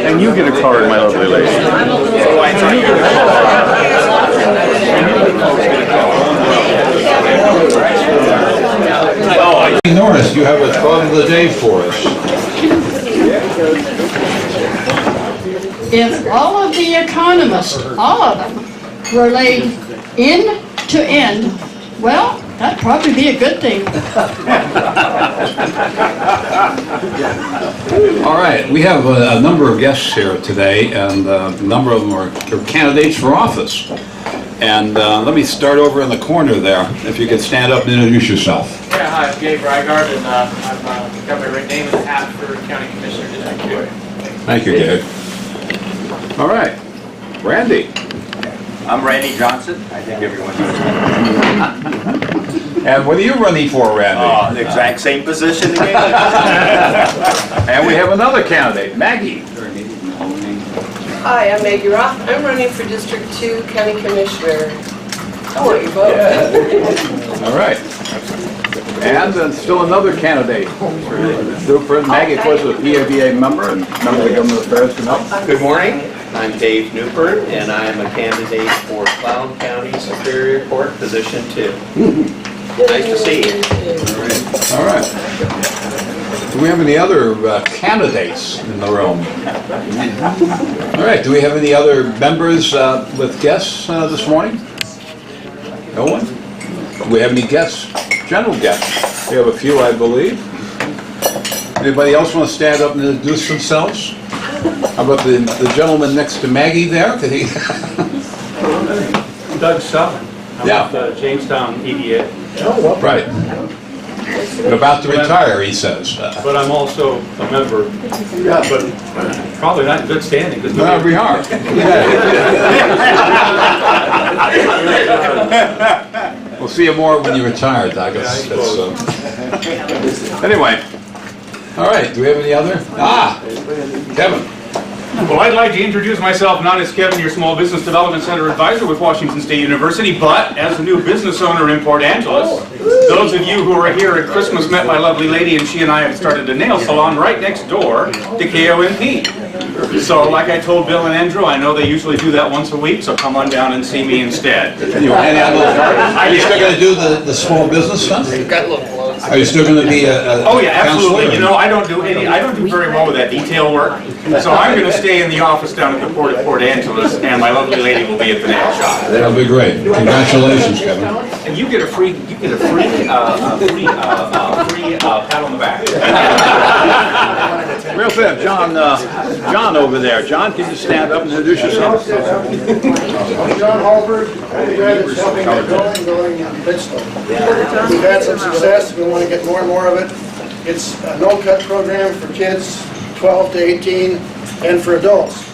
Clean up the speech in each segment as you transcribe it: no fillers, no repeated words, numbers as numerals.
And you get a card, my lovely lady. Norris, you have a thought of the day for us. If all of the economists, all of them, were laid end to end, well, that'd probably be a good thing. All right, we have a number of guests here today, and a number of them are candidates for office. And let me start over in the corner there. If you could stand up and introduce yourself. Yeah, hi, I'm Gabe Rygard, and I've got my right name in the hat for County Commissioner District 2. Thank you, Gabe. All right, Randy. I'm Randy Johnson. I think everyone knows me. And what are you running for, Randy? The exact same position again. And we have another candidate, Maggie. Hi, I'm Maggie Roth. I'm running for District 2 County Commissioner. I want your vote. All right. And still another candidate. Super. Maggie, of course, is a PABA member and member of the Government Affairs Committee. Good morning. I'm Dave Newport, and I'm a candidate for Clallam County Superior Court, Position 2. Nice to see you. All right. Do we have any other candidates in the room? All right. Do we have any other members with guests this morning? No one? Do we have any guests? General guests? We have a few, I believe. Anybody else want to stand up and introduce themselves? How about the gentleman next to Maggie there? Could he? Doug Sutton. I'm Yeah. with Jamestown EDA. Right. About to retire, he says. But I'm also a member. Yeah. But probably not in good standing. No, we are. We'll see you more when you retire, Doug. Anyway. All right. Do we have any other? Kevin. Well, I'd like to introduce myself not as Kevin, your Small Business Development Center advisor with Washington State University, but as a new business owner in Port Angeles. Those of you who were here at Christmas met my lovely lady, and she and I have started a nail salon right next door to KOMP. So, like I told Bill and Andrew, I know they usually do that once a week, so come on down and see me instead. Are you still going to do the small business stuff? Are you still going to be a Oh yeah, absolutely. counselor? You know, I don't do very well with that detail work. So I'm going to stay in the office down at the Port of Port Angeles, and my lovely lady will be at the nail shop. That'll be great. Congratulations, Kevin. And you get a free pat on the back. Real fast, John over there. John, can you stand up and introduce yourself? John Halbert, undergraduate helping get going in Pittsburgh. We've had some success, we want to get more and more of it. It's a no-cut program for kids 12 to 18 and for adults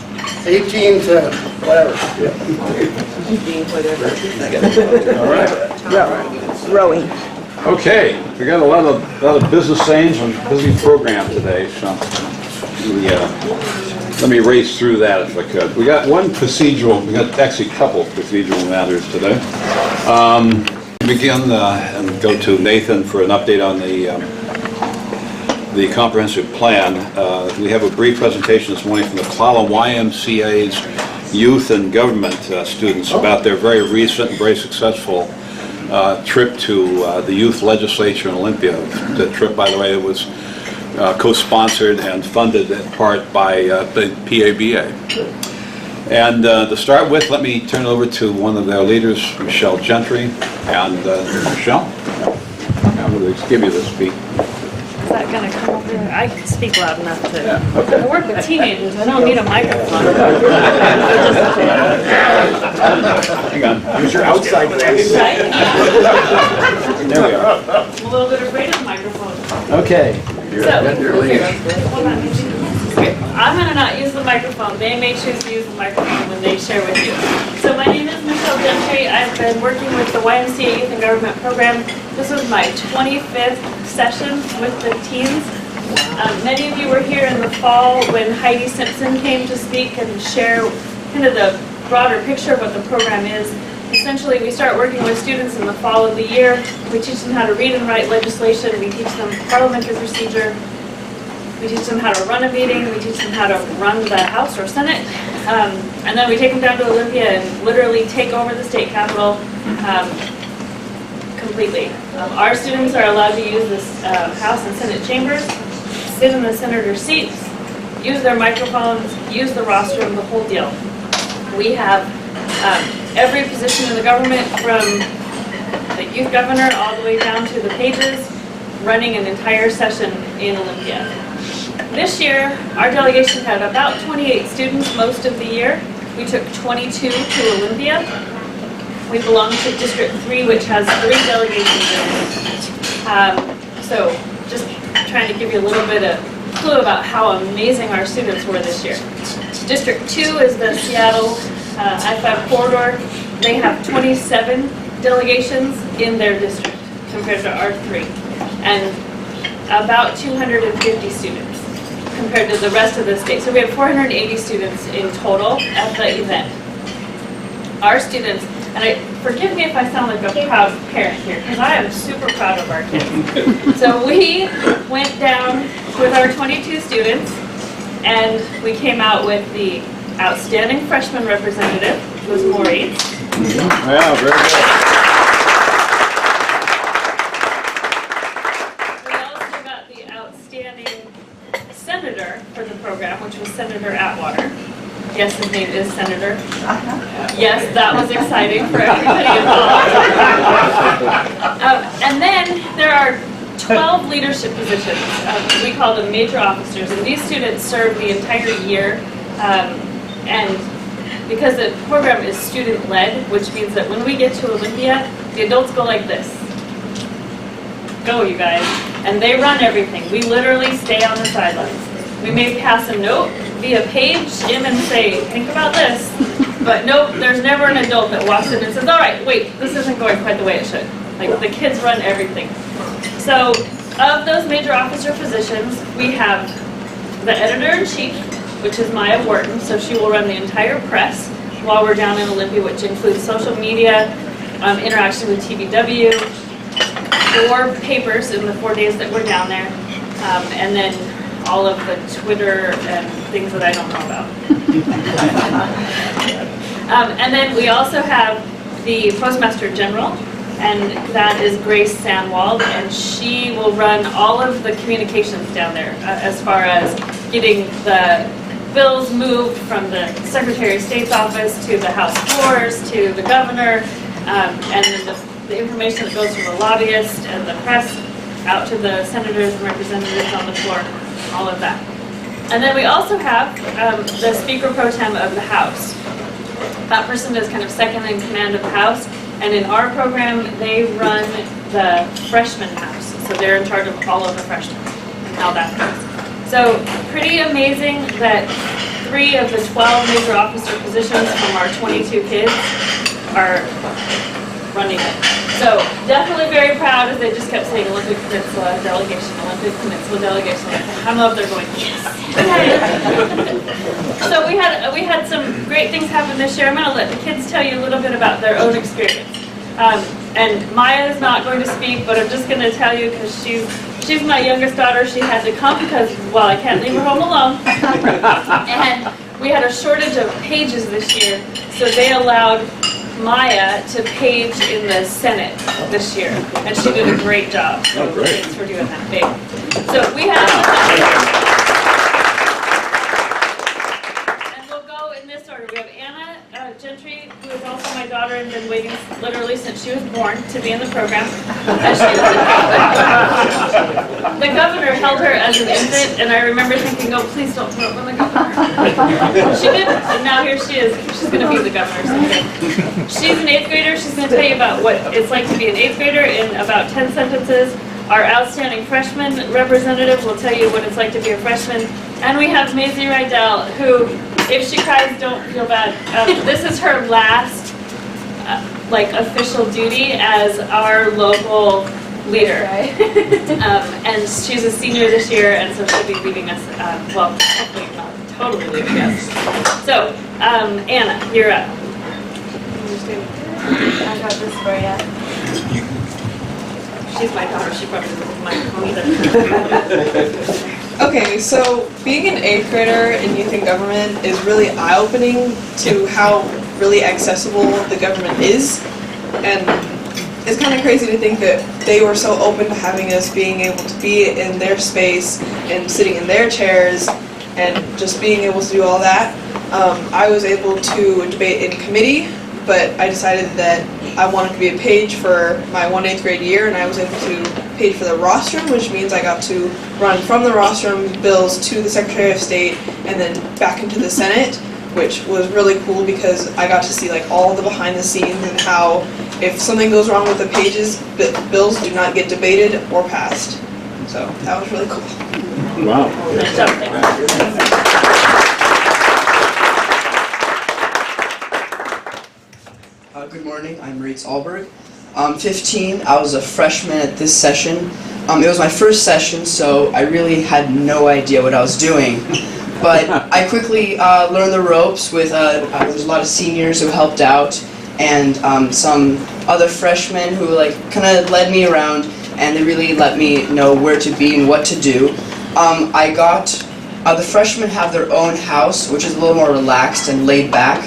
18 to whatever. All right. Yeah, rowing. Okay, we got a lot of business sayings and busy program today, so let me race through that if I could. We got we got actually a couple of procedural matters today. Begin and go to Nathan for an update on the comprehensive plan. We have a brief presentation this morning from the Clallam YMCA's youth and government students about their very recent and very successful trip to the youth legislature in Olympia. The trip, by the way, was co-sponsored and funded in part by the PABA. And to start with, let me turn it over to one of their leaders, Michelle Gentry. And Michelle, I'm going to give you the speak. Is that going to come over? I can speak loud enough to... Yeah, okay. I work with teenagers. I don't need a microphone. Hang on. Use your outside voice. There we are. I'm a little bit afraid of the microphone. Okay. So, Okay, I'm gonna not use the microphone. They may choose to use the microphone when they share with you. So my name is Michelle Gentry. I've been working with the YMCA Youth and Government Program. This was my 25th session with the teens. Many of you were here in the fall when Heidi Simpson came to speak and share kind of the broader picture of what the program is. Essentially, we start working with students in the fall of the year. We teach them how to read and write legislation. We teach them parliamentary procedure. We teach them how to run a meeting. We teach them how to run the House or Senate. And then we take them down to Olympia and literally take over the state capitol completely. Our students are allowed to use this House and Senate chambers, sit in the senator's seats, use their microphones, use the rostrum, the whole deal. We have every position in the government, from the youth governor all the way down to the pages, running an entire session in Olympia. This year, our delegation had about 28 students most of the year. We took 22 to Olympia. We belong to District 3, which has 3 delegations in it. So just trying to give you a little bit of clue about how amazing our students were this year. District 2 is the Seattle I-5 corridor. They have 27 delegations in their district compared to our 3. And about 250 students compared to the rest of the state. So we have 480 students in total at the event. Our students, and forgive me if I sound like a proud parent here, because I am super proud of our kids. So we went down with our 22 students, and we came out with the outstanding freshman representative, who was Maureen. Yeah, very good. Senator for the program, which was Senator Atwater. Yes, his name is Senator. Yes, that was exciting for everybody involved. And then there are 12 leadership positions. We call them major officers, and these students serve the entire year. And because the program is student-led, which means that when we get to Olympia, the adults go like this. Go, you guys. And they run everything. We literally stay on the sidelines. We may pass a note via page in and say, think about this. But nope, there's never an adult that walks in and says, all right, wait, this isn't going quite the way it should. Like, the kids run everything. So of those major officer positions, we have the editor-in-chief, which is Maya Wharton. So she will run the entire press while we're down in Olympia, which includes social media, interaction with TBW, 4 papers in the 4 days that we're down there, and then all of the Twitter and things that I don't know about. And then we also have the Postmaster General, and that is Grace Sandwald, and she will run all of the communications down there as far as getting the bills moved from the Secretary of State's office to the House floors to the governor, and then the information that goes from the lobbyist and the press out to the senators and representatives on the floor, all of that. And then we also have the Speaker Pro Tem of the House. That person is kind of second in command of the House, and in our program, they run the freshman House. So they're in charge of all of the freshmen and how that goes. So pretty amazing that 3 of the 12 major officer positions from our 22 kids are running it. So definitely very proud, as they just kept saying Olympic Peninsula delegation, Olympic Peninsula delegation. I love they're going, yes. So we had some great things happen this year. I'm going to let the kids tell you a little bit about their own experience. And Maya is not going to speak, but I'm just going to tell you because she's my youngest daughter. She had to come because, well, I can't leave her home alone. And we had a shortage of pages this year, so they allowed Maya to page in the Senate this year, and she did a great job. So thanks for doing that, babe. So we have, and we'll go in this order. We have Anna Gentry, who is also my daughter and been waiting literally since she was born to be in the program. The governor held her as an infant, and I remember thinking, oh, please don't throw up on the governor. She did, and now here she is. She's going to be the governor someday. She's an 8th grader. She's going to tell you about what it's like to be an 8th grader in about 10 sentences. Our outstanding freshman representative will tell you what it's like to be a freshman. And we have Maisie Rydell, who, if she cries, don't feel bad. This is her last, official duty as our local leader. And she's a senior this year, and so she'll be leaving us, hopefully not totally leaving us. So, Anna, you're up. I got this for you. She's my daughter, she probably doesn't like me either. Okay, so being an 8th grader in youth and government is really eye-opening to how really accessible the government is. And it's kind of crazy to think that they were so open to having us being able to be in their space and sitting in their chairs and just being able to do all that. I was able to debate in committee, but I decided that I wanted to be a page for my 1/8 grade year, and I was able to page for the rostrum, which means I got to run from the rostrum bills to the Secretary of State and then back into the Senate, which was really cool because I got to see all the behind the scenes and how if something goes wrong with the pages, bills do not get debated or passed. So that was really cool. Wow. Nice job, thanks. Good morning, I'm Reitz Alberg. I'm 15, I was a freshman at this session. It was my first session, so I really had no idea what I was doing. But I quickly learned the ropes with, there was a lot of seniors who helped out, and some other freshmen who kind of led me around, and they really let me know where to be and what to do. The freshmen have their own house, which is a little more relaxed and laid back,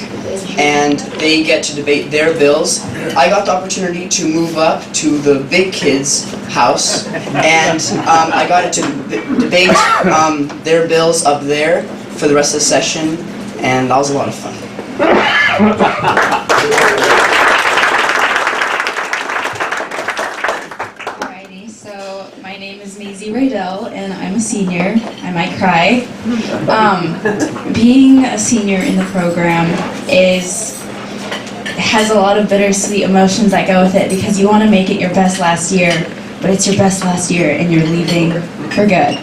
and they get to debate their bills. I got the opportunity to move up to the big kids' house, and I got to debate their bills up there for the rest of the session, and that was a lot of fun. Alrighty, so my name is Maisie Rydell, and I'm a senior. I might cry. Being a senior in the program has a lot of bittersweet emotions that go with it because you want to make it your best last year, but it's your best last year and you're leaving for good.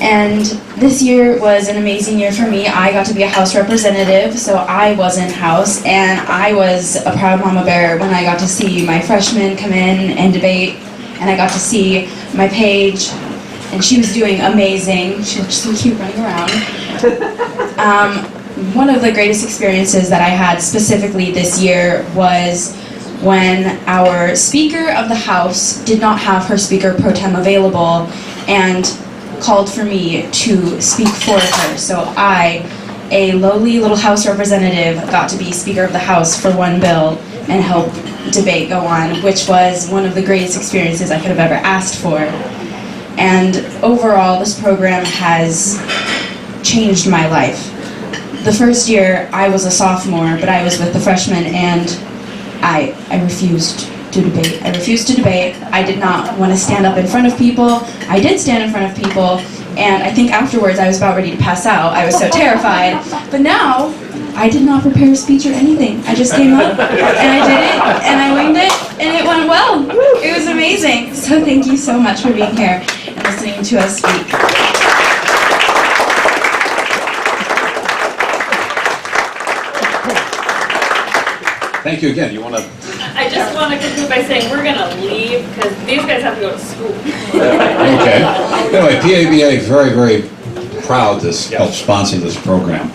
And this year was an amazing year for me. I got to be a House representative, so I was in House, and I was a proud mama bear when I got to see my freshmen come in and debate, and I got to see my page, and she was doing amazing. She just keep running around. One of the greatest experiences that I had specifically this year was when our Speaker of the House did not have her Speaker Pro Tem available and called for me to speak for her. So I, a lowly little House representative, got to be Speaker of the House for one bill and help debate go on, which was one of the greatest experiences I could have ever asked for. And overall, this program has changed my life. The first year, I was a sophomore, but I was with the freshmen, and I refused to debate. I refused to debate. I did not want to stand up in front of people. I did stand in front of people, and I think afterwards I was about ready to pass out. I was so terrified. But now, I did not prepare a speech or anything. I just came up, and I did it, and I winged it, and it went well. It was amazing. So thank you so much for being here and listening to us speak. Thank you again. You want to? I just want to conclude by saying we're going to leave because these guys have to go to school. Okay. Anyway, PABA is very, very proud to help sponsor this program.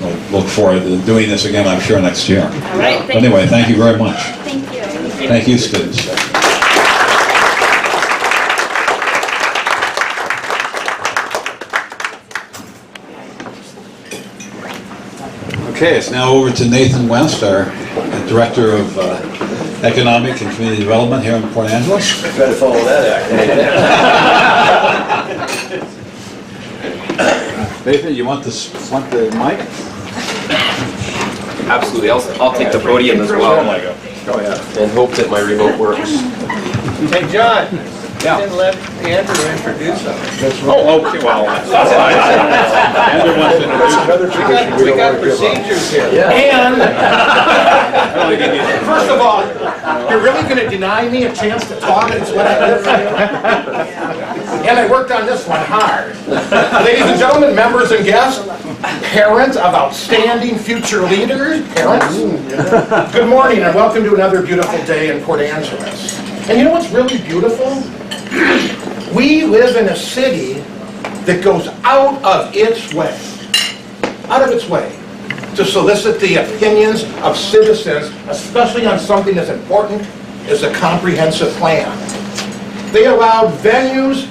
We'll look forward to doing this again, I'm sure, next year. All right. But anyway, thank you very much. Thank you. Thank you, students. Okay, it's now over to Nathan West, our Director of Economic and Community Development here in Port Angeles. Try to follow that Nathan, you want the mic? Absolutely. I'll take the podium as well. Oh yeah. And hope that my remote works. Hey, John. Yeah. And let Andrew introduce them. Oh, okay, well, that's fine. Andrew wants to introduce. We got procedures here. And, first of all, you're really going to deny me a chance to talk? It's what I live for. And I worked on this one hard. Ladies and gentlemen, members and guests, parents of outstanding future leaders, parents, good morning and welcome to another beautiful day in Port Angeles. And you know what's really beautiful? We live in a city that goes out of its way to solicit the opinions of citizens, especially on something as important as a comprehensive plan. They allowed venues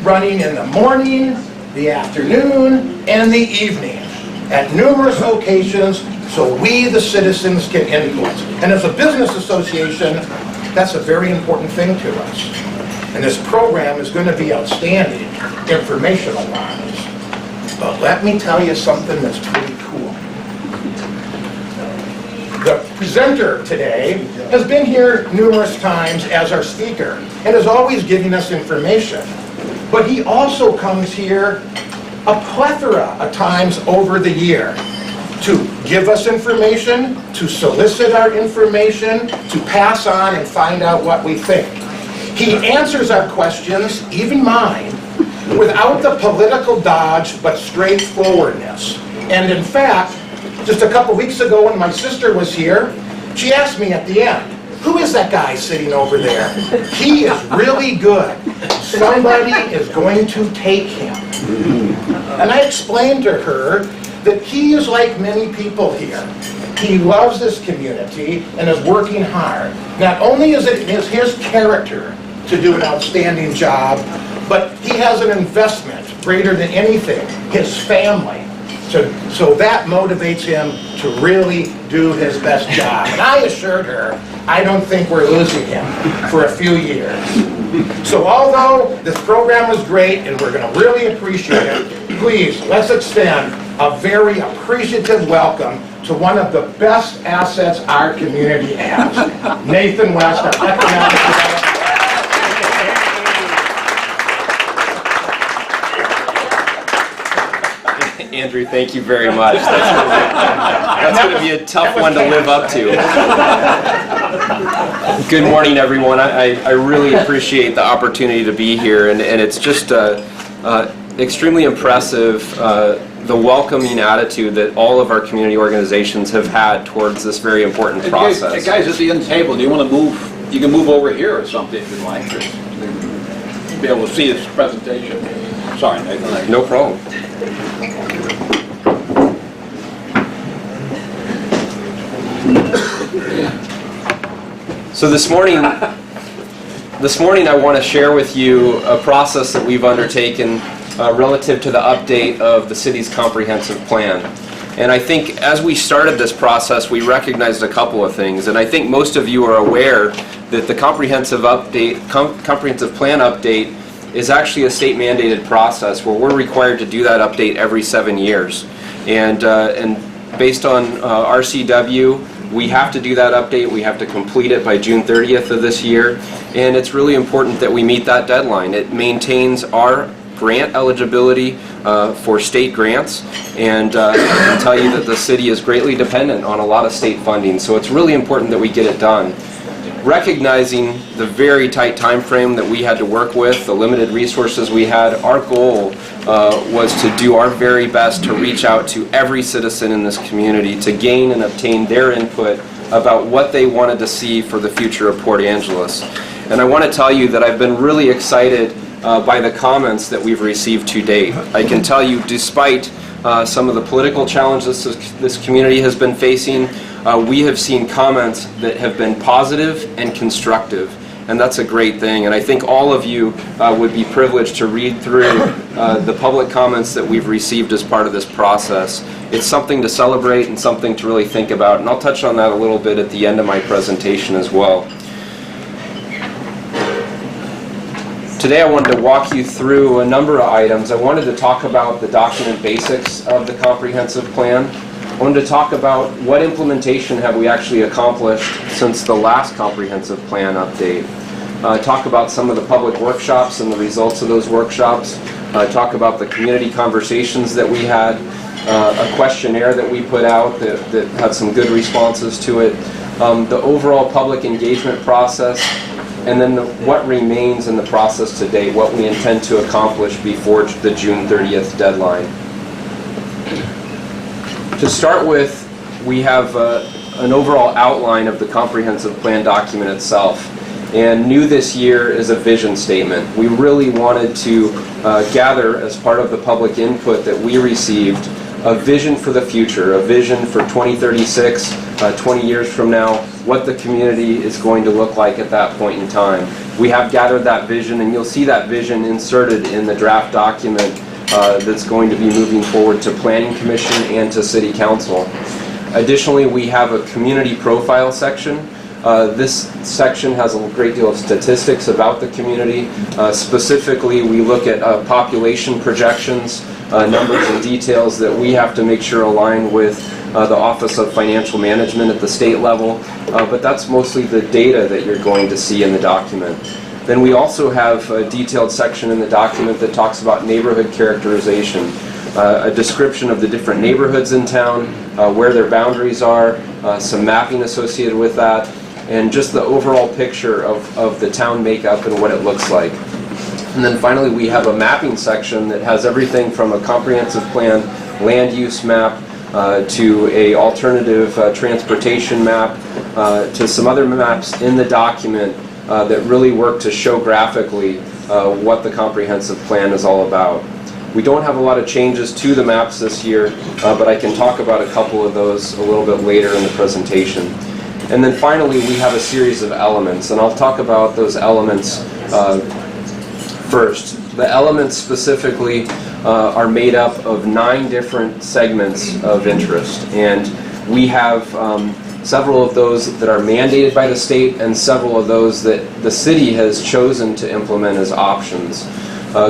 running in the morning, the afternoon, and the evening at numerous locations so we, the citizens, can influence. And as a business association, that's a very important thing to us. And this program is going to be outstanding, informational-wise. But let me tell you something that's pretty cool. The presenter today has been here numerous times as our speaker and is always giving us information. But he also comes here a plethora of times over the year to give us information, to solicit our information, to pass on and find out what we think. He answers our questions, even mine, without the political dodge but straightforwardness. And in fact, just a couple weeks ago when my sister was here, she asked me at the end, who is that guy sitting over there? He is really good. Somebody is going to take him. And I explained to her that he is like many people here. He loves this community and is working hard. Not only is it his character to do an outstanding job, but he has an investment greater than anything, his family. So that motivates him to really do his best job. And I assured her, I don't think we're losing him for a few years. So although this program is great and we're going to really appreciate it, please, let's extend a very appreciative welcome to one of the best assets our community has, Nathan West, our economic development. Andrew, thank you very much. That's going to be a tough one to live up to. Good morning, everyone. I really appreciate the opportunity to be here, and it's just extremely impressive the welcoming attitude that all of our community organizations have had towards this very important process. Hey guys at the end table, do you want to move? You can move over here or something if you'd like. To be able to see this presentation. Sorry, Nathan. No problem. So this morning I want to share with you a process that we've undertaken relative to the update of the city's comprehensive plan. And I think as we started this process, we recognized a couple of things. And I think most of you are aware that the comprehensive plan update is actually a state mandated process where we're required to do that update every 7 years. And based on RCW, we have to do that update. We have to complete it by June 30th of this year. And it's really important that we meet that deadline. It maintains our grant eligibility for state grants. And I can tell you that the city is greatly dependent on a lot of state funding. So it's really important that we get it done. Recognizing the very tight time frame that we had to work with, the limited resources we had, our goal was to do our very best to reach out to every citizen in this community to gain and obtain their input about what they wanted to see for the future of Port Angeles. And I want to tell you that I've been really excited by the comments that we've received to date. I can tell you, despite some of the political challenges this community has been facing, we have seen comments that have been positive and constructive, and that's a great thing. And I think all of you would be privileged to read through the public comments that we've received as part of this process. It's something to celebrate and something to really think about, and I'll touch on that a little bit at the end of my presentation as well. Today I wanted to walk you through a number of items. I wanted to talk about the document basics of the comprehensive plan. I wanted to talk about what implementation have we actually accomplished since the last comprehensive plan update. talk about some of the public workshops and the results of those workshops, talk about the community conversations that we had, a questionnaire that we put out that had some good responses to it, the overall public engagement process, and then what remains in the process to date, what we intend to accomplish before the June 30th deadline. To start with, we have an overall outline of the comprehensive plan document itself. And new this year is a vision statement. We really wanted to gather, as part of the public input that we received, a vision for the future, a vision for 2036, 20 years from now, what the community is going to look like at that point in time. We have gathered that vision, and you'll see that vision inserted in the draft document that's going to be moving forward to Planning Commission and to City Council. Additionally, we have a community profile section. This section has a great deal of statistics about the community. Specifically, we look at population projections, numbers and details that we have to make sure align with the Office of Financial Management at the state level, but that's mostly the data that you're going to see in the document. Then we also have a detailed section in the document that talks about neighborhood characterization, a description of the different neighborhoods in town, where their boundaries are, some mapping associated with that, and just the overall picture of the town makeup and what it looks like. And then finally, we have a mapping section that has everything from a comprehensive plan land use map to a alternative transportation map to some other maps in the document that really work to show graphically what the comprehensive plan is all about. We don't have a lot of changes to the maps this year, but I can talk about a couple of those a little bit later in the presentation. And then finally, we have a series of elements, and I'll talk about those elements first. The elements specifically are made up of 9 different segments of interest, and we have several of those that are mandated by the state and several of those that the city has chosen to implement as options.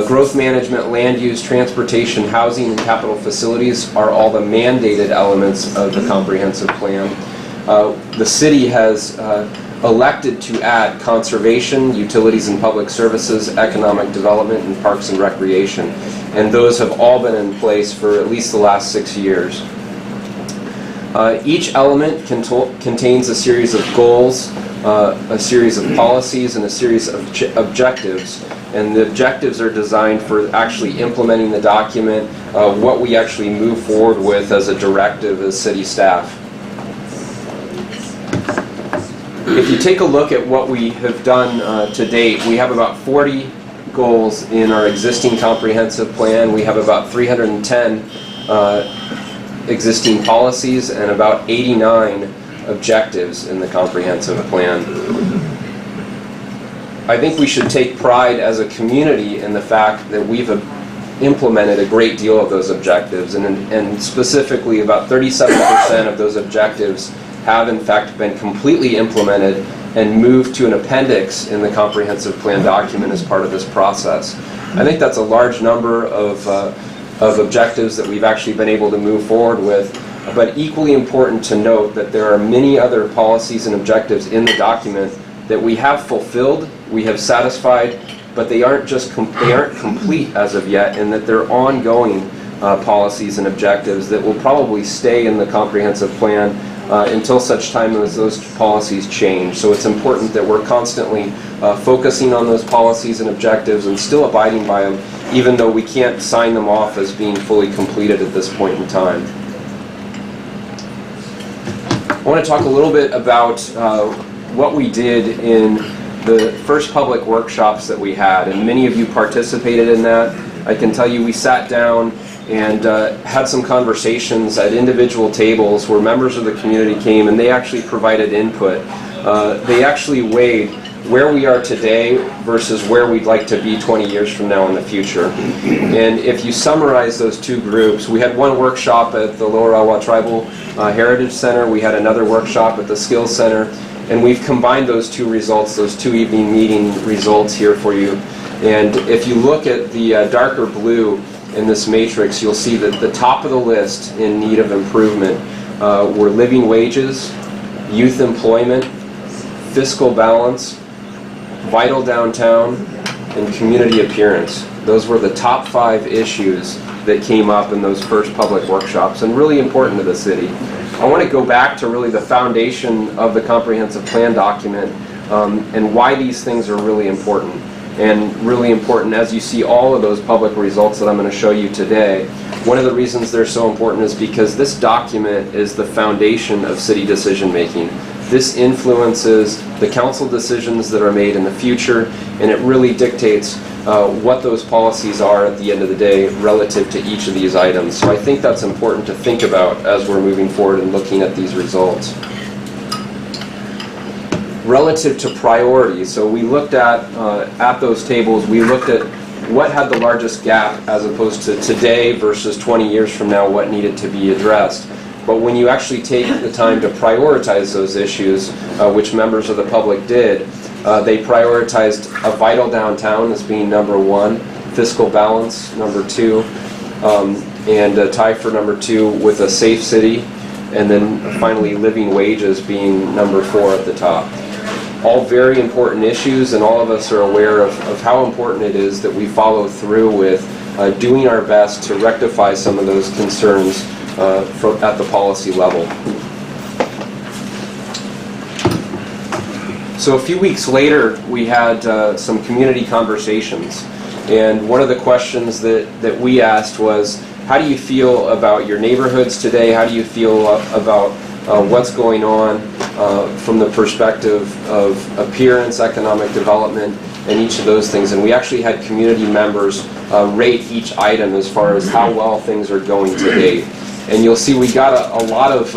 Growth management, land use, transportation, housing, and capital facilities are all the mandated elements of the comprehensive plan. The city has elected to add conservation, utilities and public services, economic development, and parks and recreation. And those have all been in place for at least the last 6 years. Each element contains a series of goals, a series of policies, and a series of objectives. And the objectives are designed for actually implementing the document, what we actually move forward with as a directive as city staff. If you take a look at what we have done to date, we have about 40 goals in our existing comprehensive plan. We have about 310 existing policies and about 89 objectives in the comprehensive plan. I think we should take pride as a community in the fact that we've implemented a great deal of those objectives, and specifically about 37% of those objectives have in fact been completely implemented and moved to an appendix in the comprehensive plan document as part of this process. I think that's a large number of objectives that we've actually been able to move forward with, but equally important to note that there are many other policies and objectives in the document that we have fulfilled, we have satisfied, but they aren't complete as of yet, and that they're ongoing policies and objectives that will probably stay in the comprehensive plan until such time as those policies change. So it's important that we're constantly focusing on those policies and objectives and still abiding by them, even though we can't sign them off as being fully completed at this point in time. I want to talk a little bit about what we did in the first public workshops that we had, and many of you participated in that. I can tell you we sat down and had some conversations at individual tables where members of the community came and they actually provided input. They actually weighed where we are today versus where we'd like to be 20 years from now in the future. And if you summarize those two groups, we had one workshop at the Lower Elwha Tribal Heritage Center, we had another workshop at the Skills Center, and we've combined those two results, those two evening meeting results here for you. And if you look at the darker blue in this matrix, you'll see that the top of the list in need of improvement were living wages, youth employment, fiscal balance, vital downtown, and community appearance. Those were the top 5 issues that came up in those first public workshops, and really important to the city. I want to go back to really the foundation of the comprehensive plan document and why these things are really important. And really important as you see all of those public results that I'm going to show you today. One of the reasons they're so important is because this document is the foundation of city decision making. This influences the council decisions that are made in the future, and it really dictates what those policies are at the end of the day relative to each of these items. So I think that's important to think about as we're moving forward and looking at these results. Relative to priorities, so we looked at those tables, we looked at what had the largest gap as opposed to today versus 20 years from now, what needed to be addressed. But when you actually take the time to prioritize those issues, which members of the public did, they prioritized a vital downtown as being number 1, fiscal balance number 2, and a tie for number 2 with a safe city, and then finally living wages being number 4 at the top. All very important issues, and all of us are aware of how important it is that we follow through with doing our best to rectify some of those concerns at the policy level. So a few weeks later, we had some community conversations, and one of the questions that we asked was, how do you feel about your neighborhoods today? How do you feel about what's going on from the perspective of appearance, economic development, and each of those things? And we actually had community members rate each item as far as how well things are going to date. And you'll see we got a lot of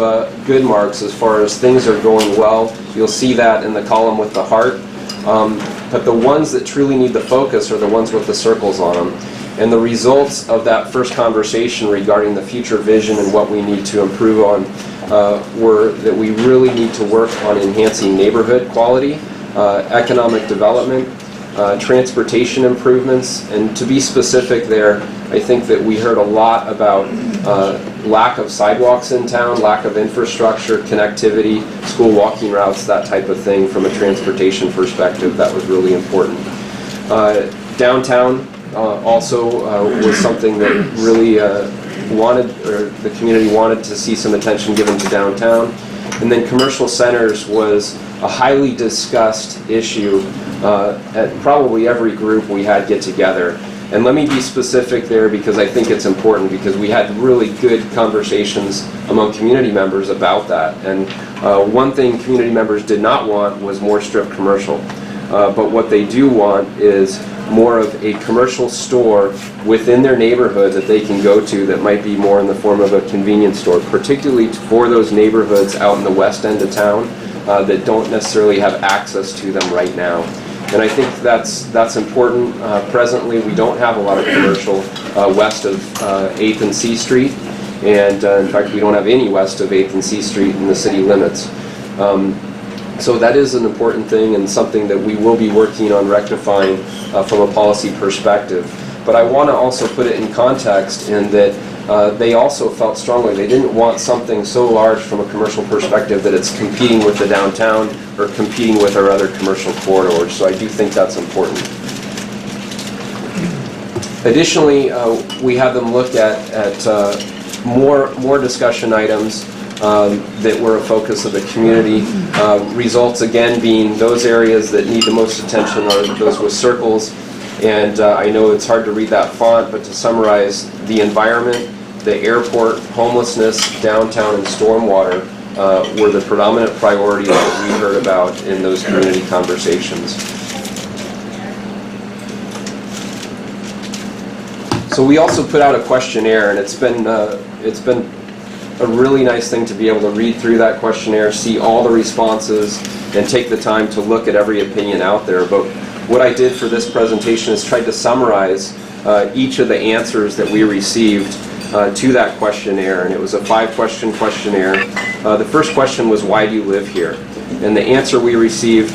good marks as far as things are going well. You'll see that in the column with the heart. But the ones that truly need the focus are the ones with the circles on them. And the results of that first conversation regarding the future vision and what we need to improve on were that we really need to work on enhancing neighborhood quality, economic development, transportation improvements, and to be specific there, I think that we heard a lot about lack of sidewalks in town, lack of infrastructure, connectivity, school walking routes, that type of thing from a transportation perspective. That was really important. Downtown also was something that really the community wanted to see some attention given to downtown. And then commercial centers was a highly discussed issue at probably every group we had get together. And let me be specific there because I think it's important, because we had really good conversations among community members about that. And one thing community members did not want was more strip commercial. But what they do want is more of a commercial store within their neighborhood that they can go to that might be more in the form of a convenience store, particularly for those neighborhoods out in the west end of town that don't necessarily have access to them right now. And I think that's important. Presently, we don't have a lot of commercial west of 8th and C Street, and in fact, we don't have any west of 8th and C Street in the city limits. So that is an important thing and something that we will be working on rectifying from a policy perspective. But I want to also put it in context in that they also felt strongly they didn't want something so large from a commercial perspective that it's competing with the downtown or competing with our other commercial corridors. So I do think that's important. Additionally, we had them look at more discussion items that were a focus of the community. Results again being those areas that need the most attention are those with circles. And I know it's hard to read that font, but to summarize, the environment, the airport, homelessness, downtown, and stormwater were the predominant priorities that we heard about in those community conversations. So we also put out a questionnaire, and it's been a really nice thing to be able to read through that questionnaire, see all the responses, and take the time to look at every opinion out there. But what I did for this presentation is tried to summarize each of the answers that we received to that questionnaire, and it was a 5-question questionnaire. The first question was, why do you live here? And the answer we received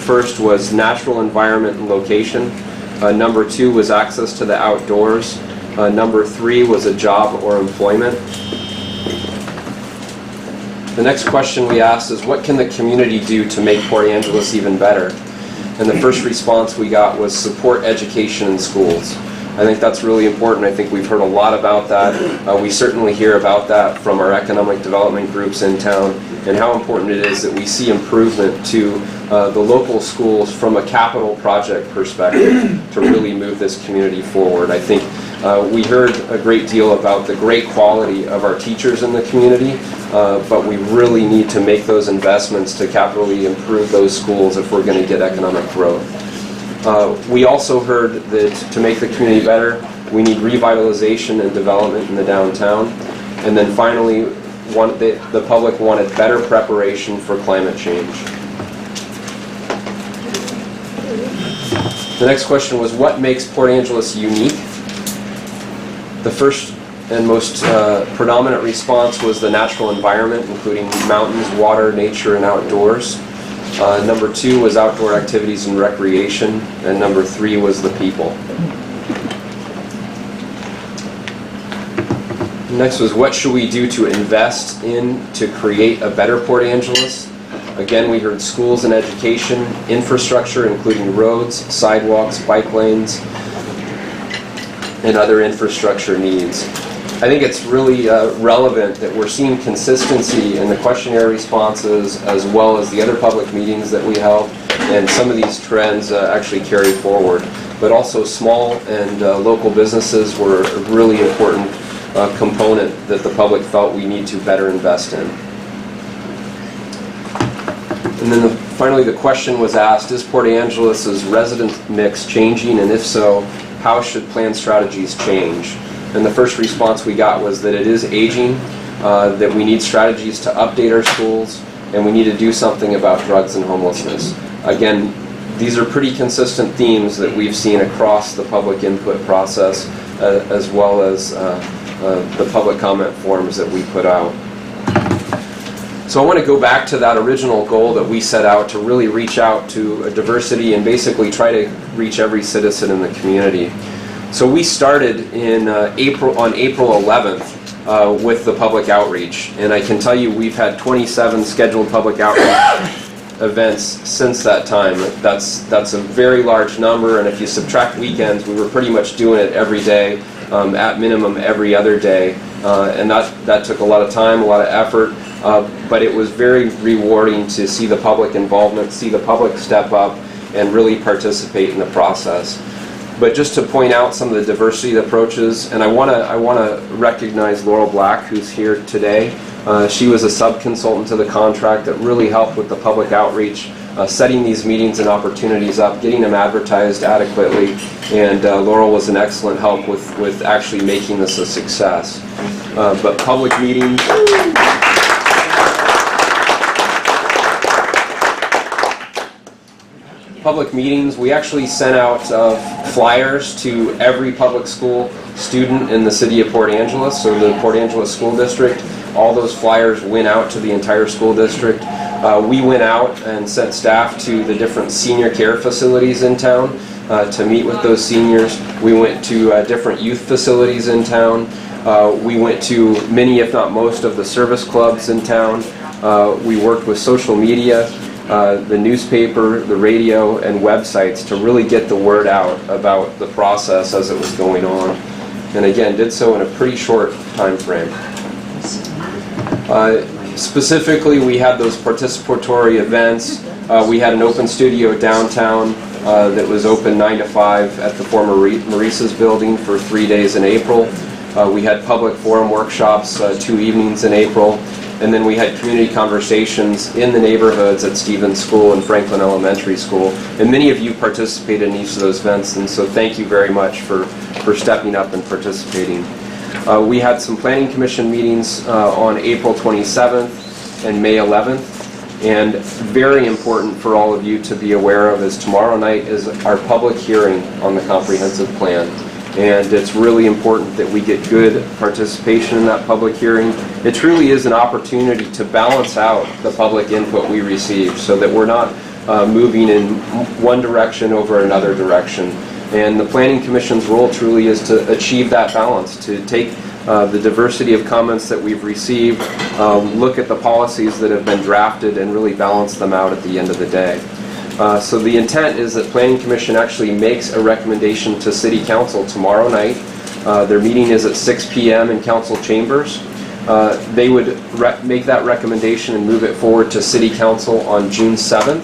first was natural environment and location. Number 2 was access to the outdoors. Number 3 was a job or employment. The next question we asked is, what can the community do to make Port Angeles even better? And the first response we got was support education in schools. I think that's really important. I think we've heard a lot about that. We certainly hear about that from our economic development groups in town, and how important it is that we see improvement to the local schools from a capital project perspective to really move this community forward. I think we heard a great deal about the great quality of our teachers in the community, but we really need to make those investments to capitally improve those schools if we're going to get economic growth. We also heard that to make the community better, we need revitalization and development in the downtown. And then finally, the public wanted better preparation for climate change. The next question was, what makes Port Angeles unique? The first and most predominant response was the natural environment, including mountains, water, nature, and outdoors. Number 2 was outdoor activities and recreation, and number 3 was the people. Next was, what should we do to invest in to create a better Port Angeles? Again, we heard schools and education, infrastructure including roads, sidewalks, bike lanes, and other infrastructure needs. I think it's really relevant that we're seeing consistency in the questionnaire responses as well as the other public meetings that we held, and some of these trends actually carry forward. But also small and local businesses were a really important component that the public felt we need to better invest in. And then finally the question was asked, is Port Angeles' resident mix changing, and if so, how should plan strategies change? And the first response we got was that it is aging, that we need strategies to update our schools, and we need to do something about drugs and homelessness. Again, these are pretty consistent themes that we've seen across the public input process, as well as the public comment forms that we put out. So I want to go back to that original goal that we set out to really reach out to a diversity and basically try to reach every citizen in the community. So we started on April 11th with the public outreach, and I can tell you we've had 27 scheduled public outreach events since that time. That's a very large number, and if you subtract weekends, we were pretty much doing it every day, at minimum every other day, and that took a lot of time, a lot of effort, but it was very rewarding to see the public involvement, see the public step up, and really participate in the process. But just to point out some of the diversity approaches, and I want to recognize Laurel Black, who's here today. She was a sub-consultant to the contract that really helped with the public outreach, setting these meetings and opportunities up, getting them advertised adequately, and Laurel was an excellent help with actually making this a success. But public meetings... Public meetings, we actually sent out flyers to every public school student in the city of Port Angeles, so the Port Angeles School District. All those flyers went out to the entire school district. We went out and sent staff to the different senior care facilities in town to meet with those seniors. We went to different youth facilities in town. We went to many, if not most, of the service clubs in town. We worked with social media, the newspaper, the radio, and websites to really get the word out about the process as it was going on. And again, did so in a pretty short time frame. Specifically, we had those participatory events. We had an open studio downtown that was open 9 to 5 at the former Maurice's building for 3 days in April. We had public forum workshops 2 evenings in April. And then we had community conversations in the neighborhoods at Stevens School and Franklin Elementary School. And many of you participated in each of those events, and so thank you very much for stepping up and participating. We had some planning commission meetings on April 27th and May 11th. And very important for all of you to be aware of is tomorrow night is our public hearing on the comprehensive plan. And it's really important that we get good participation in that public hearing. It truly is an opportunity to balance out the public input we receive so that we're not moving in one direction over another direction. And the Planning Commission's role truly is to achieve that balance, to take the diversity of comments that we've received, look at the policies that have been drafted, and really balance them out at the end of the day. So the intent is that Planning Commission actually makes a recommendation to City Council tomorrow night. Their meeting is at 6 p.m. in Council Chambers. They would make that recommendation and move it forward to City Council on June 7th,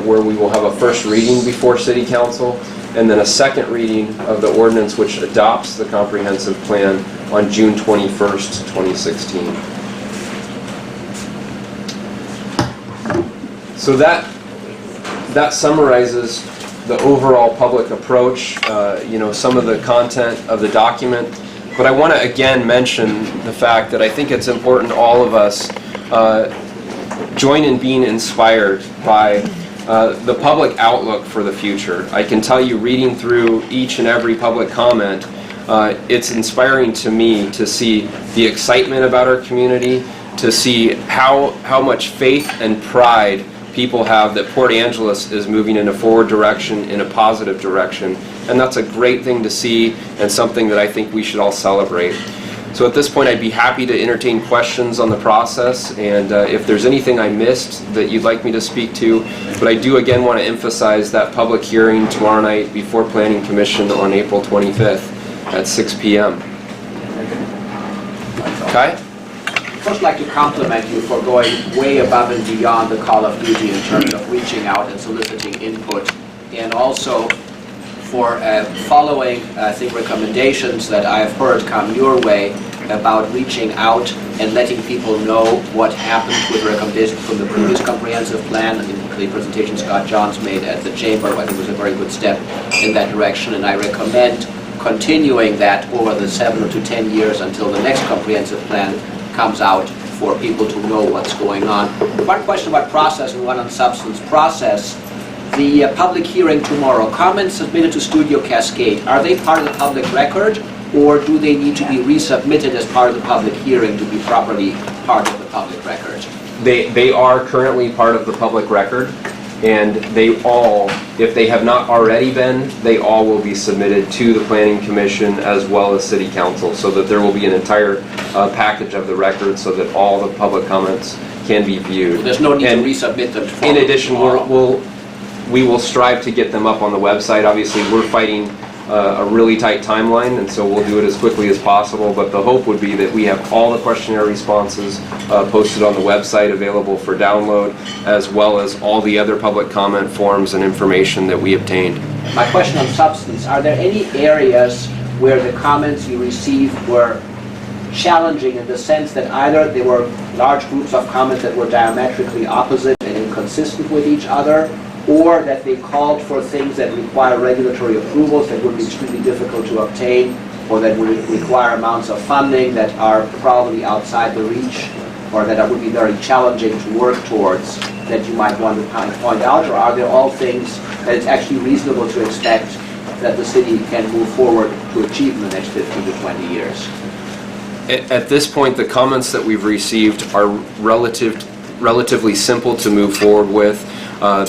where we will have a first reading before City Council, and then a second reading of the ordinance which adopts the comprehensive plan on June 21st, 2016. So that summarizes the overall public approach, some of the content of the document. But I want to again mention the fact that I think it's important all of us join in being inspired by the public outlook for the future. I can tell you, reading through each and every public comment, it's inspiring to me to see the excitement about our community, to see how much faith and pride people have that Port Angeles is moving in a forward direction, in a positive direction. And that's a great thing to see, and something that I think we should all celebrate. So at this point, I'd be happy to entertain questions on the process, and if there's anything I missed that you'd like me to speak to. But I do again want to emphasize that public hearing tomorrow night before Planning Commission on April 25th at 6 p.m. Okay? I'd first like to compliment you for going way above and beyond the call of duty in terms of reaching out and soliciting input, and also for following, I think, recommendations that I have heard come your way about reaching out and letting people know what happened with recommendations from the previous comprehensive plan. I think the presentation Scott Johns made at the Chamber, I think, was a very good step in that direction, and I recommend continuing that over the 7 to 10 years until the next comprehensive plan comes out, for people to know what's going on. One question about process and one on substance. Process. The public hearing tomorrow, comments submitted to Studio Cascade, are they part of the public record, or do they need to be resubmitted as part of the public hearing to be properly part of the public record? They are currently part of the public record, and they all, if they have not already been, they all will be submitted to the Planning Commission as well as City Council, so that there will be an entire package of the record so that all the public comments can be viewed. There's no need to resubmit them. In addition, we will strive to get them up on the website. Obviously, we're fighting a really tight timeline, and so we'll do it as quickly as possible, but the hope would be that we have all the questionnaire responses posted on the website available for download, as well as all the other public comment forms and information that we obtained. My question on substance, are there any areas where the comments you received were challenging in the sense that either there were large groups of comments that were diametrically opposite and inconsistent with each other, or that they called for things that require regulatory approvals that would be extremely difficult to obtain, or that would require amounts of funding that are probably outside the reach, or that would be very challenging to work towards, that you might want to kind of point out? Or are there all things that it's actually reasonable to expect that the city can move forward to achieve in the next 15 to 20 years? At this point, the comments that we've received are relatively simple to move forward with.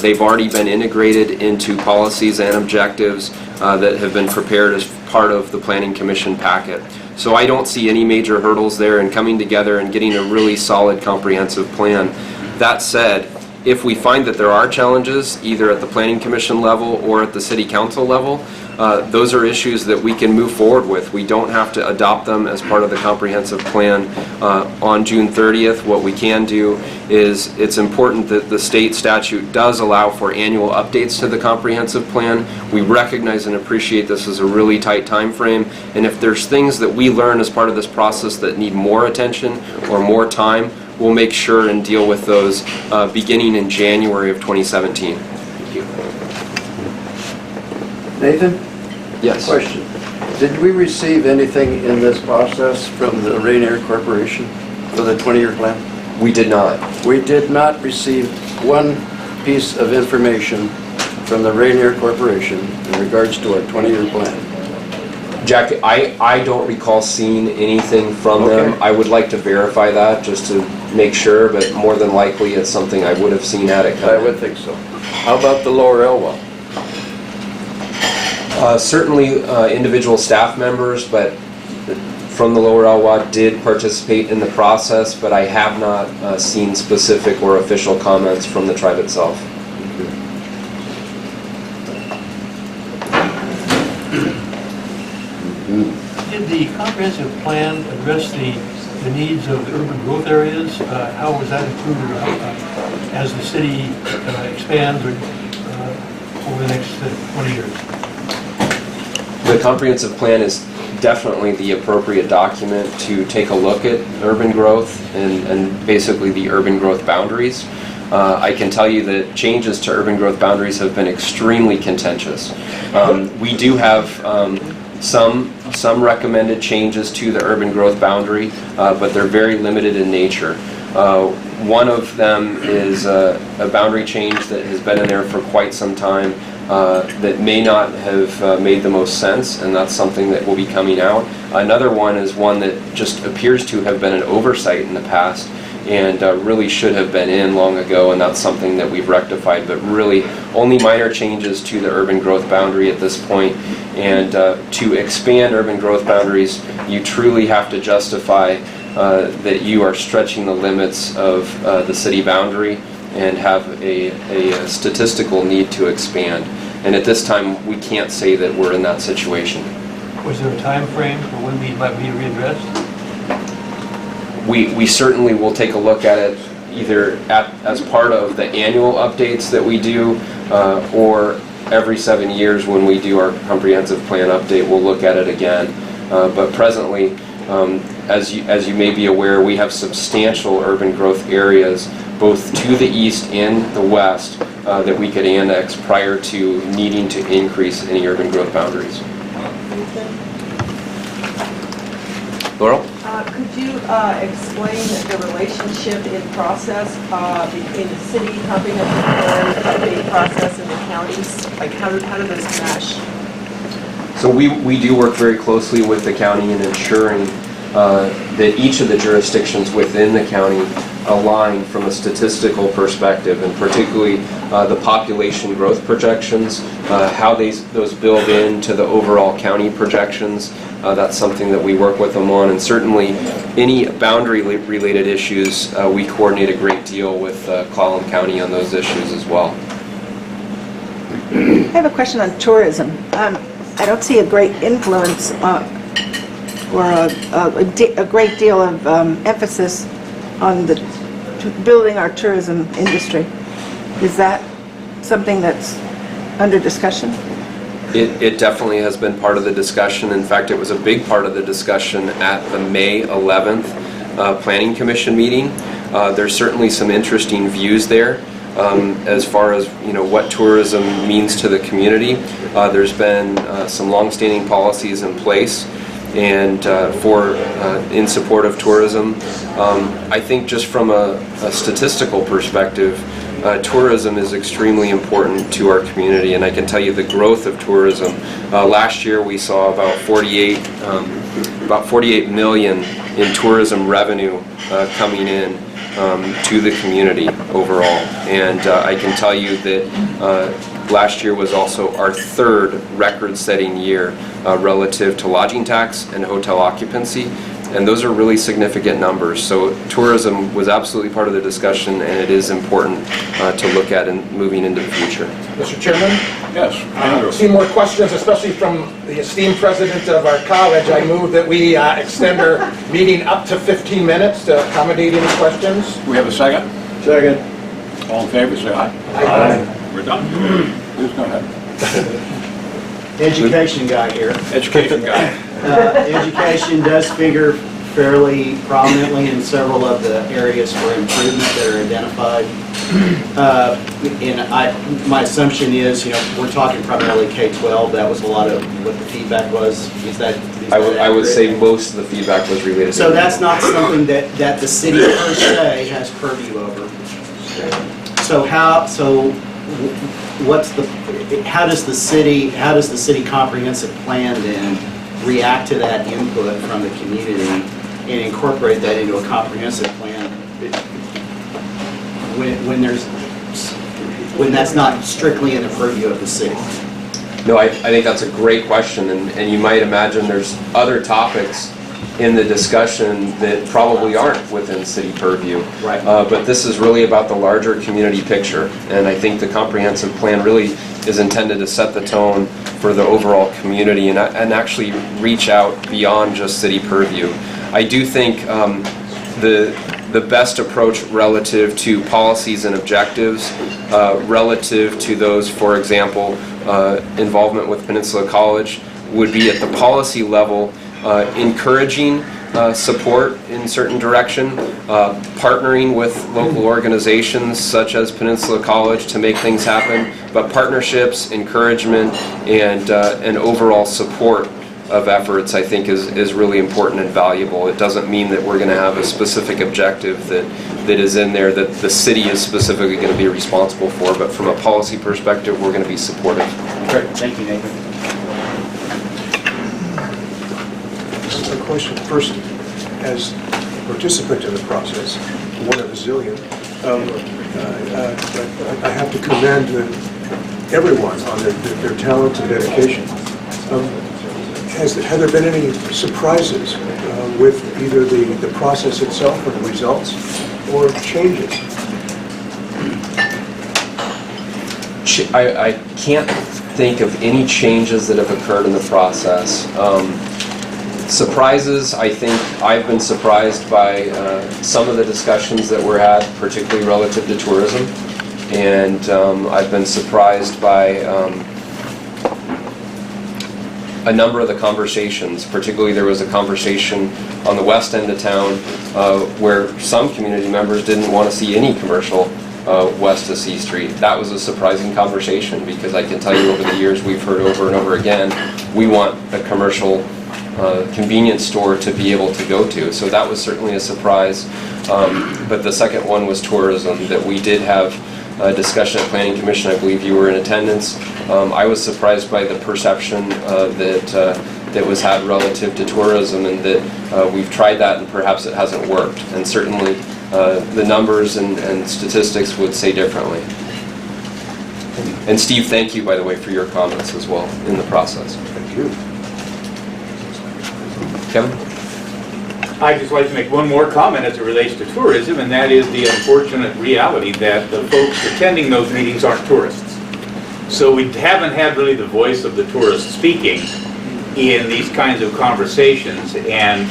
They've already been integrated into policies and objectives that have been prepared as part of the Planning Commission packet. So I don't see any major hurdles there in coming together and getting a really solid comprehensive plan. That said, if we find that there are challenges, either at the Planning Commission level or at the City Council level, those are issues that we can move forward with. We don't have to adopt them as part of the comprehensive plan on June 30th. What we can do is, it's important that the state statute does allow for annual updates to the comprehensive plan. We recognize and appreciate this is a really tight time frame, and if there's things that we learn as part of this process that need more attention or more time, we'll make sure and deal with those beginning in January of 2017. Thank you. Nathan? Yes. Question. Did we receive anything in this process from the Rainier Corporation for the 20-year plan? We did not. We did not receive one piece of information from the Rainier Corporation in regards to our 20-year plan. Jack, I don't recall seeing anything from them. I would like to verify that just to make sure, but more than likely it's something I would have seen at it. I would think so. How about the Lower Elwha? Certainly individual staff members, but from the Lower Elwha did participate in the process, but I have not seen specific or official comments from the tribe itself. Did the comprehensive plan address the needs of the urban growth areas? How was that included as the city expands over the next 20 years? The comprehensive plan is definitely the appropriate document to take a look at urban growth and basically the urban growth boundaries. I can tell you that changes to urban growth boundaries have been extremely contentious. We do have some recommended changes to the urban growth boundary, but they're very limited in nature. One of them is a boundary change that has been in there for quite some time that may not have made the most sense, and that's something that will be coming out. Another one is one that just appears to have been an oversight in the past and really should have been in long ago, and that's something that we've rectified, but really only minor changes to the urban growth boundary at this point. And to expand urban growth boundaries, you truly have to justify that you are stretching the limits of the city boundary and have a statistical need to expand. And at this time, we can't say that we're in that situation. Was there a time frame for when these might be readdressed? We certainly will take a look at it either as part of the annual updates that we do or every 7 years when we do our comprehensive plan update, we'll look at it again. But presently, as you may be aware, we have substantial urban growth areas both to the east and the west that we could annex prior to needing to increase any urban growth boundaries. Laurel? Could you explain the relationship in process between the city comprehensive plan update process and the counties? Like how do those mesh? So we do work very closely with the county in ensuring that each of the jurisdictions within the county align from a statistical perspective, and particularly the population growth projections, how those build into the overall county projections. That's something that we work with them on, and certainly any boundary-related issues, we coordinate a great deal with Clallam County on those issues as well. I have a question on tourism. I don't see a great influence or a great deal of emphasis on building our tourism industry. Is that something that's under discussion? It definitely has been part of the discussion. In fact, it was a big part of the discussion at the May 11th Planning Commission meeting. There's certainly some interesting views there as far as what tourism means to the community. There's been some long-standing policies in place and in support of tourism. I think just from a statistical perspective, tourism is extremely important to our community, and I can tell you the growth of tourism. Last year we saw about 48 million in tourism revenue coming in to the community overall, and I can tell you that last year was also our third record-setting year relative to lodging tax and hotel occupancy. And those are really significant numbers. So tourism was absolutely part of the discussion, and it is important to look at in moving into the future. Mr. Chairman? Yes. A few more questions, especially from the esteemed president of our college. I move that we extend our meeting up to 15 minutes to accommodate any questions. We have a second? Second. All in favor, say aye. Aye. We're done. Please go ahead. Education guy here. Education guy. Education does figure fairly prominently in several of the areas for improvement that are identified. And my assumption is, we're talking primarily K-12. That was a lot of what the feedback was. Is that I would say most of the feedback was related to so that's not something that the city per se has purview over. So how does the city comprehensive plan then react to that input from the community and incorporate that into a comprehensive plan when that's not strictly in the purview of the city? No, I think that's a great question, and you might imagine there's other topics in the discussion that probably aren't within city purview. Right. But this is really about the larger community picture, and I think the comprehensive plan really is intended to set the tone for the overall community and actually reach out beyond just city purview. I do think the best approach relative to policies and objectives, relative to those, for example, involvement with Peninsula College, would be at the policy level, encouraging support in certain direction, partnering with local organizations such as Peninsula College to make things happen, but partnerships, encouragement, and overall support of efforts, I think, is really important and valuable. It doesn't mean that we're going to have a specific objective that is in there that the city is specifically going to be responsible for, but from a policy perspective, we're going to be supportive. Great, thank you, Nathan. A question first, as a participant in the process, one of a zillion, I have to commend everyone on their talent and dedication. Have there been any surprises with either the process itself or the results, or changes? I can't think of any changes that have occurred in the process. Surprises, I think I've been surprised by some of the discussions that were had, particularly relative to tourism, and I've been surprised by a number of the conversations. Particularly, there was a conversation on the west end of town where some community members didn't want to see any commercial west of C Street. That was a surprising conversation, because I can tell you over the years we've heard over and over again, we want a commercial convenience store to be able to go to. So that was certainly a surprise. But the second one was tourism, that we did have a discussion at Planning Commission. I believe you were in attendance. I was surprised by the perception that was had relative to tourism, and that we've tried that and perhaps it hasn't worked. And certainly the numbers and statistics would say differently. And Steve, thank you, by the way, for your comments as well in the process. Thank you. Kevin? I'd just like to make one more comment as it relates to tourism, and that is the unfortunate reality that the folks attending those meetings aren't tourists. So we haven't had really the voice of the tourist speaking in these kinds of conversations. And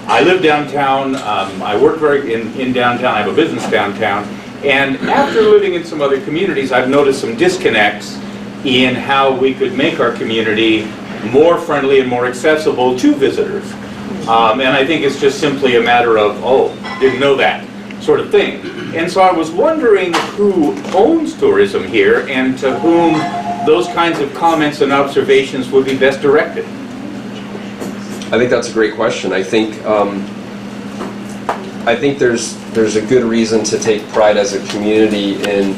I live downtown, I work in downtown, I have a business downtown, and after living in some other communities, I've noticed some disconnects in how we could make our community more friendly and more accessible to visitors. And I think it's just simply a matter of, oh, didn't know that sort of thing. And so I was wondering who owns tourism here and to whom those kinds of comments and observations would be best directed. I think that's a great question. I think there's a good reason to take pride as a community in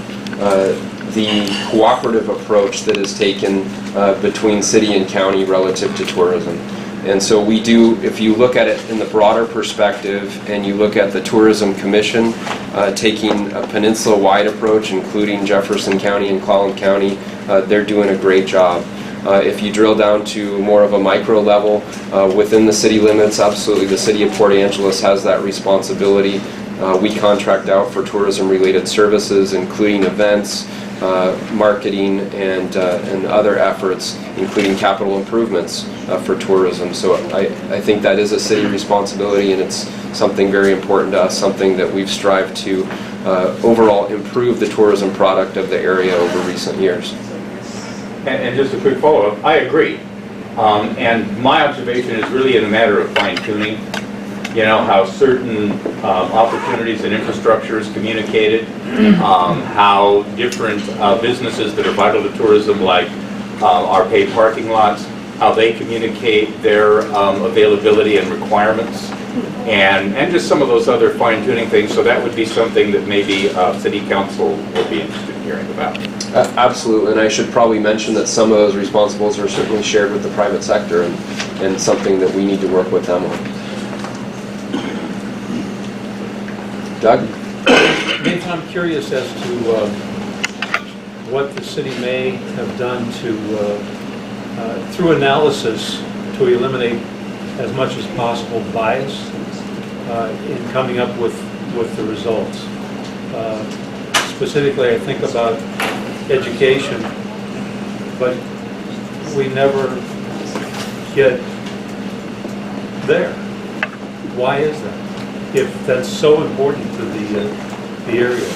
the cooperative approach that is taken between city and county relative to tourism. And so we do, if you look at it in the broader perspective and you look at the Tourism Commission taking a peninsula-wide approach, including Jefferson County and Clallam County, they're doing a great job. If you drill down to more of a micro level within the city limits, absolutely the city of Port Angeles has that responsibility. We contract out for tourism-related services, including events, marketing, and other efforts, including capital improvements for tourism. So I think that is a city responsibility, and it's something very important to us, something that we've strived to overall improve the tourism product of the area over recent years. And just a quick follow-up, I agree. And my observation is really in a matter of fine-tuning. You know, how certain opportunities and infrastructure is communicated, how different businesses that are vital to tourism, like our paid parking lots, how they communicate their availability and requirements, and just some of those other fine-tuning things. So that would be something that maybe City Council would be interested in hearing about. Absolutely, and I should probably mention that some of those responsibilities are certainly shared with the private sector, and something that we need to work with them on. Doug? Nathan, I'm curious as to what the city may have done to, through analysis, to eliminate as much as possible bias in coming up with the results. Specifically, I think about education. but we never get there. Why is that? If that's so important to the area.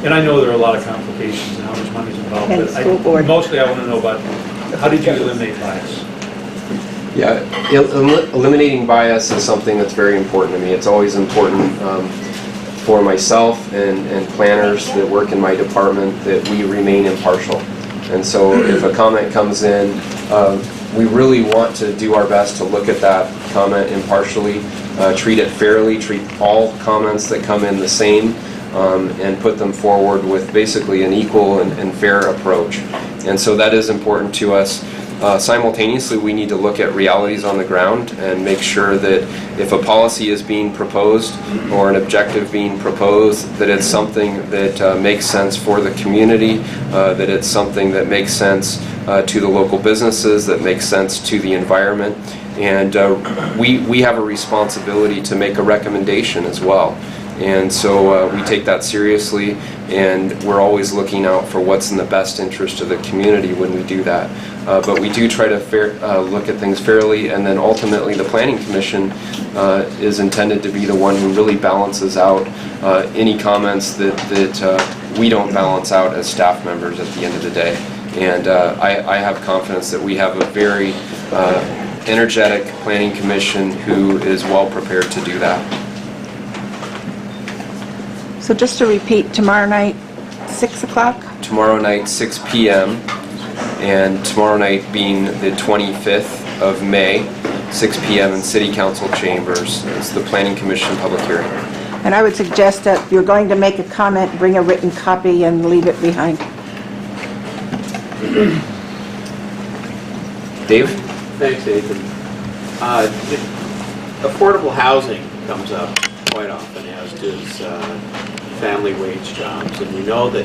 And I know there are a lot of complications and how much money is involved, And but school board. mostly I want to know about how did you eliminate bias? Yeah, eliminating bias is something that's very important to me. It's always important for myself and planners that work in my department that we remain impartial. And so if a comment comes in, we really want to do our best to look at that comment impartially, treat it fairly, treat all comments that come in the same, and put them forward with basically an equal and fair approach. And so that is important to us. Simultaneously, we need to look at realities on the ground and make sure that if a policy is being proposed or an objective being proposed, that it's something that makes sense for the community, that it's something that makes sense to the local businesses, that makes sense to the environment. And we have a responsibility to make a recommendation as well. And so we take that seriously, and we're always looking out for what's in the best interest of the community when we do that. But we do try to look at things fairly, and then ultimately the Planning Commission is intended to be the one who really balances out any comments that we don't balance out as staff members at the end of the day. And I have confidence that we have a very energetic Planning Commission who is well prepared to do that. So just to repeat, tomorrow night, 6 o'clock? Tomorrow night, 6 p.m., and tomorrow night being the 25th of May, 6 p.m. in City Council chambers. It's the Planning Commission public hearing. And I would suggest that if you're going to make a comment, bring a written copy and leave it behind. Dave? Thanks, Nathan. Affordable housing comes up quite often, as does family wage jobs. And we know that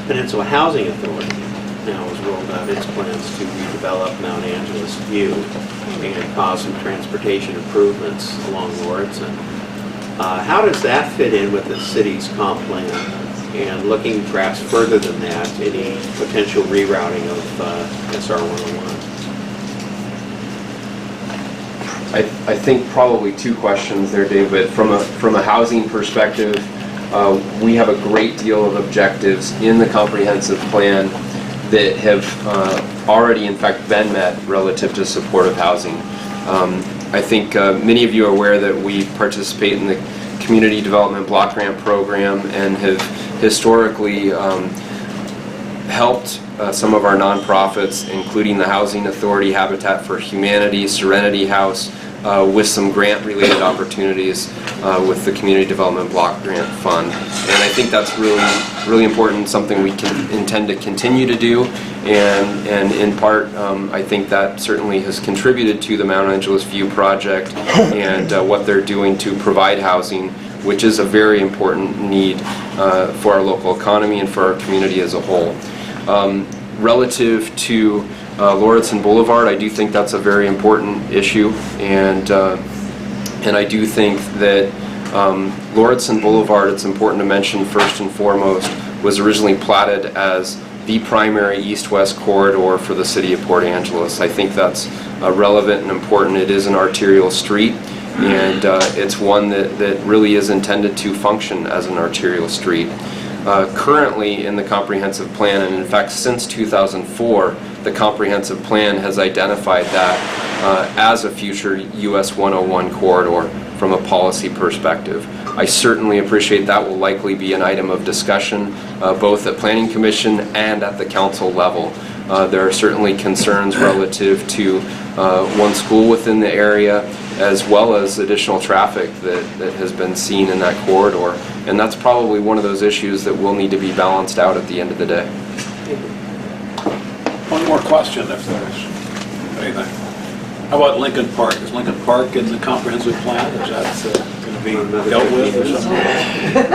Peninsula Housing Authority now has rolled out its plans to redevelop Mount Angeles View and cause some transportation improvements along Lauritsen. How does that fit in with the city's comp plan? And looking perhaps further than that, any potential rerouting of SR 101? I think probably two questions there, David. From a housing perspective, we have a great deal of objectives in the comprehensive plan that have already, in fact, been met relative to supportive housing. I think many of you are aware that we participate in the Community Development Block Grant Program and have historically helped some of our nonprofits, including the Housing Authority, Habitat for Humanity, Serenity House, with some grant-related opportunities with the Community Development Block Grant Fund. And I think that's really important, something we can intend to continue to do. And in part, I think that certainly has contributed to the Mount Angeles View project and what they're doing to provide housing, which is a very important need for our local economy and for our community as a whole. Relative to Lauritsen Boulevard, I do think that's a very important issue, and I do think that Lauritsen Boulevard, it's important to mention first and foremost, was originally platted as the primary east-west corridor for the city of Port Angeles. I think that's relevant and important. It is an arterial street, and it's one that really is intended to function as an arterial street. Currently in the comprehensive plan, and in fact since 2004, the comprehensive plan has identified that as a future US 101 corridor from a policy perspective. I certainly appreciate that will likely be an item of discussion both at Planning Commission and at the council level. There are certainly concerns relative to one school within the area, as well as additional traffic that has been seen in that corridor. And that's probably one of those issues that will need to be balanced out at the end of the day. One more question, if there's anything. How about Lincoln Park? Is Lincoln Park in the comprehensive plan? Is that going to be dealt with or something?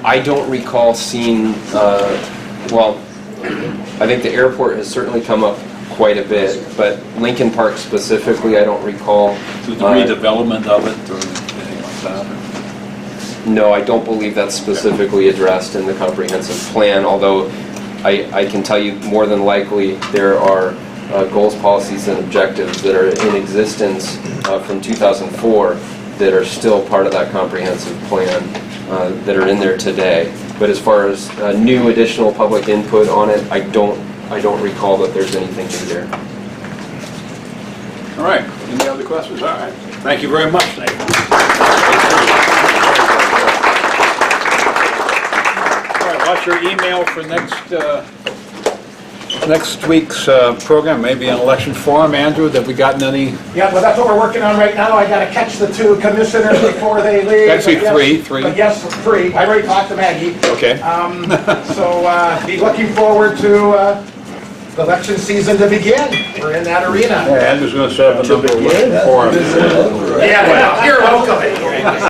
I don't recall seeing, well, I think the airport has certainly come up quite a bit, but Lincoln Park specifically, I don't recall. The redevelopment of it or anything like that? No, I don't believe that's specifically addressed in the comprehensive plan, although I can tell you more than likely there are goals, policies, and objectives that are in existence from 2004 that are still part of that comprehensive plan that are in there today. But as far as new additional public input on it, I don't recall that there's anything new there. All right, any other questions? All right, thank you very much, Nathan. All right, watch your email for next week's program, maybe an election forum. Andrew, have we gotten any? Yeah, well, that's what we're working on right now. I gotta catch the two commissioners before they leave. Actually, But yes- three. But yes, three. I already talked to Maggie. Okay. So be looking forward to the election season to begin. We're in that arena. Andrew's going to set up a number of election forums. Yeah, well, you're welcome.